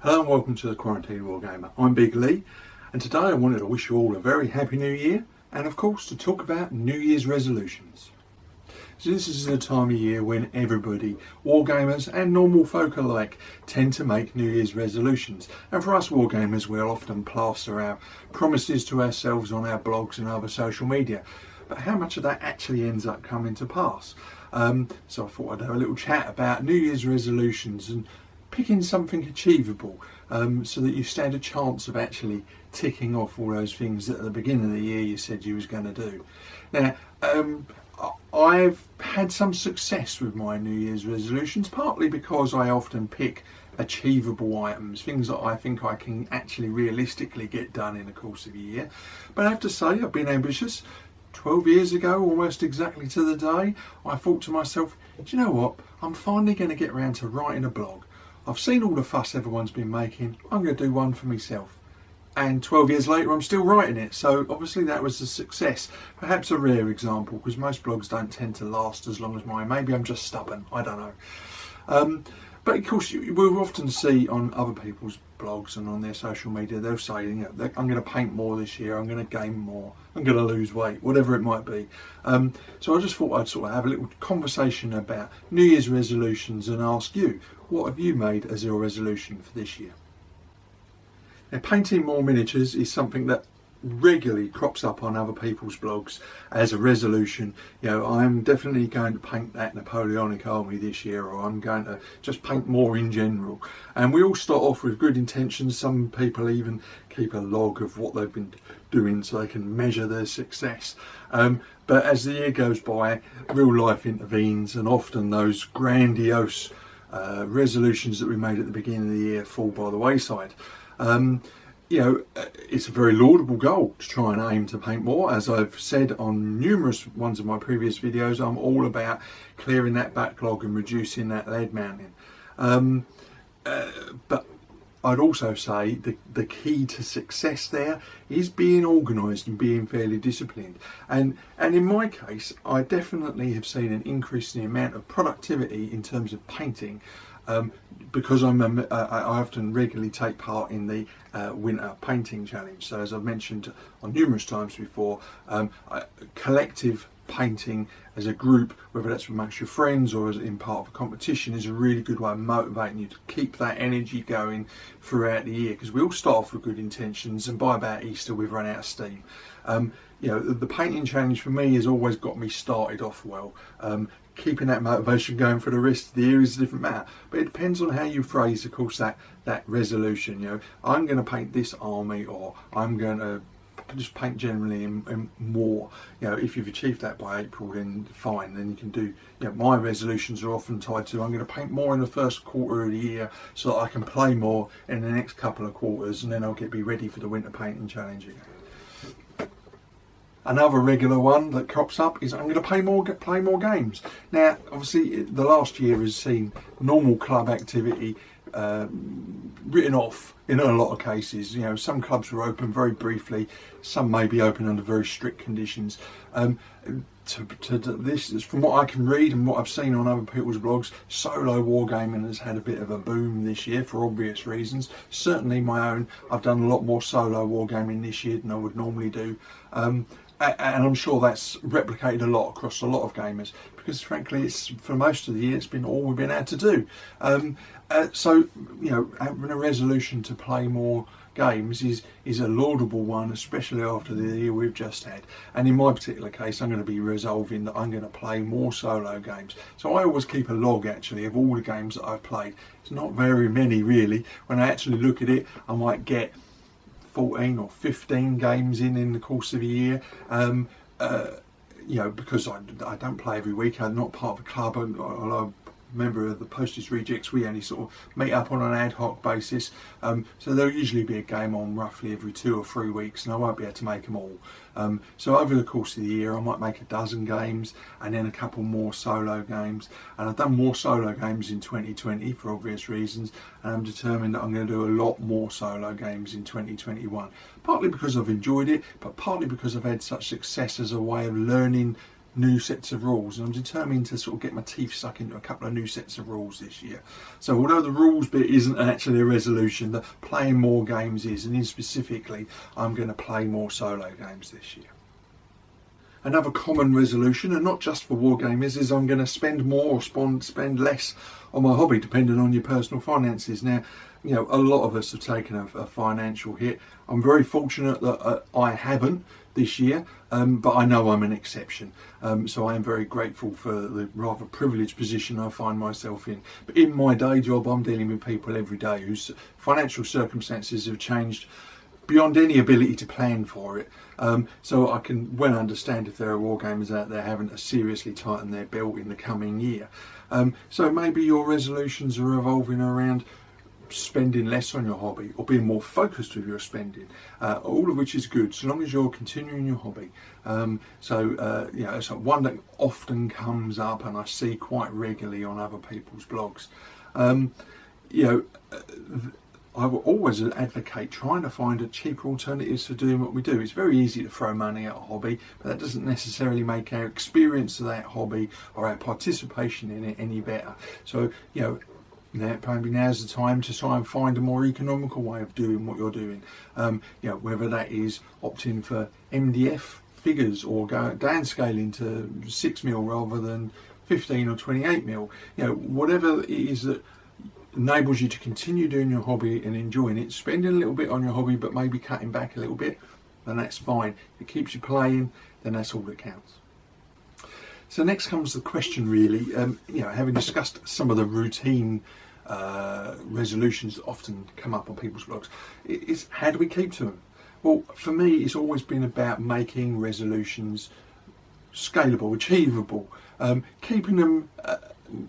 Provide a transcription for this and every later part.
Hello and welcome to the Quarantined Wargamer. I'm Big Lee, and today I wanted to wish you all a very happy new year, and of course to talk about New Year's resolutions. So this is a time of year when everybody, Wargamers and normal folk alike, tend to make New Year's resolutions. And for us Wargamers, we'll often plaster our promises to ourselves on our blogs and other social media. But how much of that actually ends up coming to pass? So I thought I'd have a little chat about New Year's resolutions and picking something achievable so that you stand a chance of actually ticking off all those things that at the beginning of the year you said you was going to do. Now, I've had some success with my New Year's resolutions, partly because I often pick achievable items, things that I think I can actually realistically get done in the course of a year. But I have to say, I've been ambitious. 12 years ago, almost exactly to the day, I thought to myself, do you know what, I'm finally going to get around to writing a blog. I've seen all the fuss everyone's been making, I'm going to do one for myself. And 12 years later I'm still writing it, so obviously that was a success. Perhaps a rare example, because most blogs don't tend to last as long as mine. Maybe I'm just stubborn, I don't know. But of course we'll often see on other people's blogs and on their social media, they'll say, you know, I'm going to paint more this year, I'm going to game more, I'm going to lose weight, whatever it might be. So I just thought I'd sort of have a little conversation about New Year's resolutions and ask you, what have you made as your resolution for this year? Now, painting more miniatures is something that regularly crops up on other people's blogs as a resolution. You know, I'm definitely going to paint that Napoleonic army this year, or I'm going to just paint more in general. And we all start off with good intentions. Some people even keep a log of what they've been doing so they can measure their success. But as the year goes by, real life intervenes, and often those grandiose resolutions that we made at the beginning of the year fall by the wayside. You know, it's a very laudable goal to try and aim to paint more. As I've said on numerous ones of my previous videos, I'm all about clearing that backlog and reducing that lead mounting. But I'd also say the key to success there is being organised and being fairly disciplined. And in my case, I definitely have seen an increase in the amount of productivity in terms of painting, because I often regularly take part in the winter painting challenge. So as I've mentioned on numerous times before, collective painting as a group, whether that's amongst your friends or as in part of a competition, is a really good way of motivating you to keep that energy going throughout the year, because we all start off with good intentions and by about Easter we've run out of steam. You know, the painting challenge for me has always got me started off well. Keeping that motivation going for the rest of the year is a different matter, but it depends on how you phrase, of course, that resolution. You know, I'm going to paint this army, or I'm going to just paint generally and more. You know, if you've achieved that by April, then fine, then you can do, you know, my resolutions are often tied to, I'm going to paint more in the first quarter of the year so that I can play more in the next couple of quarters, and then I'll be ready for the winter painting challenge again. Another regular one that crops up is I'm going to play more games. Now, obviously, the last year has seen normal club activity written off in a lot of cases. You know, some clubs were open very briefly, some may be open under very strict conditions. This, from what I can read and what I've seen on other people's blogs, solo wargaming has had a bit of a boom this year for obvious reasons. Certainly my own, I've done a lot more solo wargaming this year than I would normally do. And I'm sure that's replicated a lot across a lot of gamers, because frankly, it's for most of the year it's been all we've been able to do. So, you know, having a resolution to play more games is a laudable one, especially after the year we've just had. And in my particular case, I'm going to be resolving that I'm going to play more solo games. So I always keep a log actually of all the games that I've played. It's not very many really. When I actually look at it, I might get 14 or 15 games in the course of a year. You know, because I don't play every week. I'm not part of a club. I'm a member of the Postage Rejects. We only sort of meet up on an ad hoc basis. So there'll usually be a game on roughly every 2 or 3 weeks, and I won't be able to make them all. So over the course of the year, I might make a dozen games and then a couple more solo games. And I've done more solo games in 2020 for obvious reasons, and I'm determined that I'm going to do a lot more solo games in 2021. Partly because I've enjoyed it, but partly because I've had such success as a way of learning new sets of rules, and I'm determined to sort of get my teeth stuck into a couple of new sets of rules this year. So although the rules bit isn't actually a resolution, the playing more games is, and in specifically I'm going to play more solo games this year. Another common resolution, and not just for Wargamers, is I'm going to spend more or spend less on my hobby, depending on your personal finances. Now, you know, a lot of us have taken a financial hit. I'm very fortunate that I haven't this year, but I know I'm an exception. So I am very grateful for the rather privileged position I find myself in. But in my day job, I'm dealing with people every day whose financial circumstances have changed beyond any ability to plan for it. So I can well understand if there are wargamers out there having to seriously tighten their belt in the coming year. So maybe your resolutions are revolving around spending less on your hobby or being more focused with your spending, all of which is good so long as you're continuing your hobby. You know, it's one that often comes up and I see quite regularly on other people's blogs. You know, I will always advocate trying to find cheaper alternatives for doing what we do. It's very easy to throw money at a hobby, but that doesn't necessarily make our experience of that hobby or our participation in it any better. So, you know, maybe now's the time to try and find a more economical way of doing what you're doing. You know, whether that is opting for MDF figures or downscaling to 6mm rather than 15 or 28mm. You know, whatever it is that enables you to continue doing your hobby and enjoying it, spending a little bit on your hobby but maybe cutting back a little bit, then that's fine. If it keeps you playing, then that's all that counts. So next comes the question really, you know, having discussed some of the routine resolutions that often come up on people's blogs, is how do we keep to them? Well, for me, it's always been about making resolutions scalable, achievable, keeping them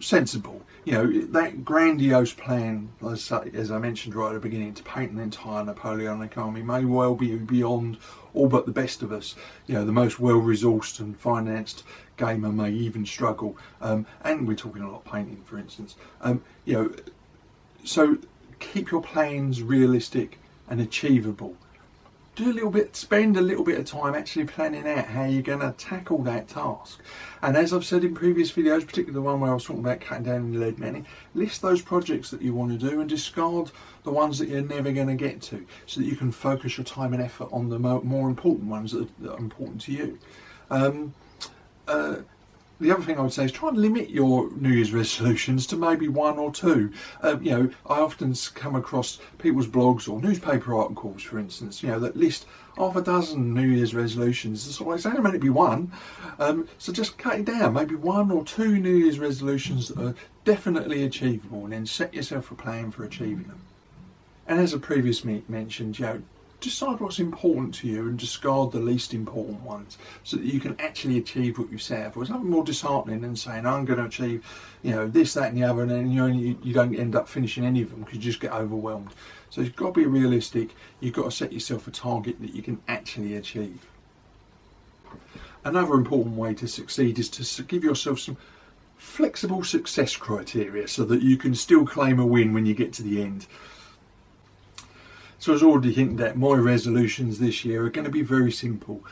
sensible. You know, that grandiose plan, as I mentioned right at the beginning, to paint an entire Napoleonic army may well be beyond all but the best of us. You know, the most well-resourced and financed gamer may even struggle. And we're talking a lot of painting, for instance. You know, so keep your plans realistic and achievable. Do a little bit, spend a little bit of time actually planning out how you're going to tackle that task. And as I've said in previous videos, particularly the one where I was talking about cutting down the lead mining, list those projects that you want to do and discard the ones that you're never going to get to, so that you can focus your time and effort on the more important ones that are important to you. The other thing I would say is try and limit your New Year's resolutions to maybe one or two. You know, I often come across people's blogs or newspaper articles, for instance, you know, that list half a dozen New Year's resolutions. So it's only meant to be one. So just cut it down, maybe one or two New Year's resolutions that are definitely achievable, and then set yourself a plan for achieving them. And as I previously mentioned, you know, decide what's important to you and discard the least important ones, so that you can actually achieve what you set for. There's nothing more disheartening than saying I'm going to achieve, you know, this, that and the other, and then you don't end up finishing any of them because you just get overwhelmed. So you've got to be realistic. You've got to set yourself a target that you can actually achieve. Another important way to succeed is to give yourself some flexible success criteria so that you can still claim a win when you get to the end. So as already hinted at, my resolutions this year are going to be very simple.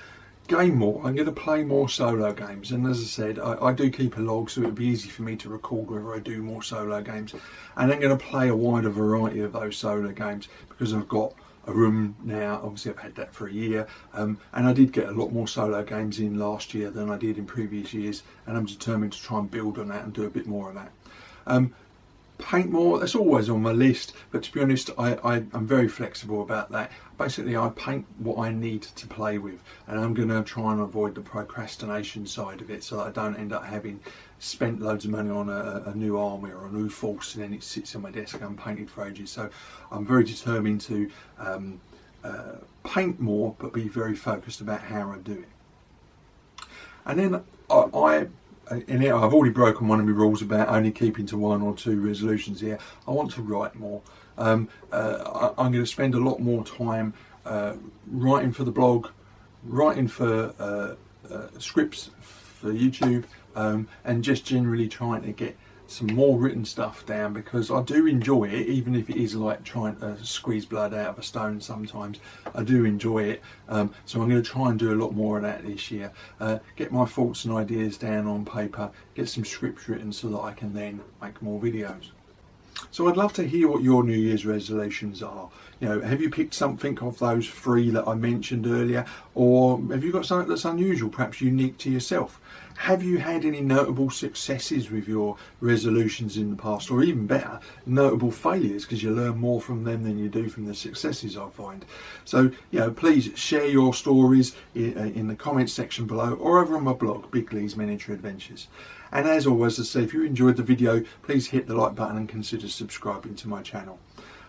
Game more. I'm going to play more solo games, and as I said, I do keep a log, so it'll be easy for me to record whether I do more solo games. And I'm going to play a wider variety of those solo games because I've got a room now. Obviously I've had that for a year, and I did get a lot more solo games in last year than I did in previous years, and I'm determined to try and build on that and do a bit more of that. Paint more, that's always on my list, but to be honest, I'm very flexible about that. Basically, I paint what I need to play with, and I'm going to try and avoid the procrastination side of it, so that I don't end up having spent loads of money on a new army or a new force and then it sits on my desk unpainted for ages. So I'm very determined to paint more, but be very focused about how I do it. And then I've already broken one of my rules about only keeping to one or two resolutions here. I want to write more. I'm going to spend a lot more time writing for the blog, writing for scripts for YouTube, and just generally trying to get some more written stuff down, because I do enjoy it, even if it is like trying to squeeze blood out of a stone sometimes. I do enjoy it, so I'm going to try and do a lot more of that this year. Get my thoughts and ideas down on paper, get some scripts written so that I can then make more videos. So I'd love to hear what your New Year's resolutions are. You know, have you picked something of those 3 that I mentioned earlier, or have you got something that's unusual, perhaps unique to yourself? Have you had any notable successes with your resolutions in the past, or even better, notable failures, because you learn more from them than you do from the successes, I find. So, you know, please share your stories in the comments section below, or over on my blog, Big Lee's Miniature Adventures. And as always, I say, if you enjoyed the video, please hit the like button and consider subscribing to my channel.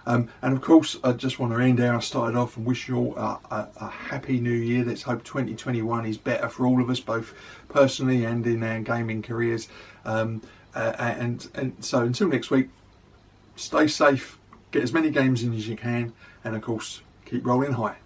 And of course, I just want to end how I started off and wish you all a happy new year. Let's hope 2021 is better for all of us, both personally and in our gaming careers. And so until next week, stay safe, get as many games in as you can, and of course, keep rolling high.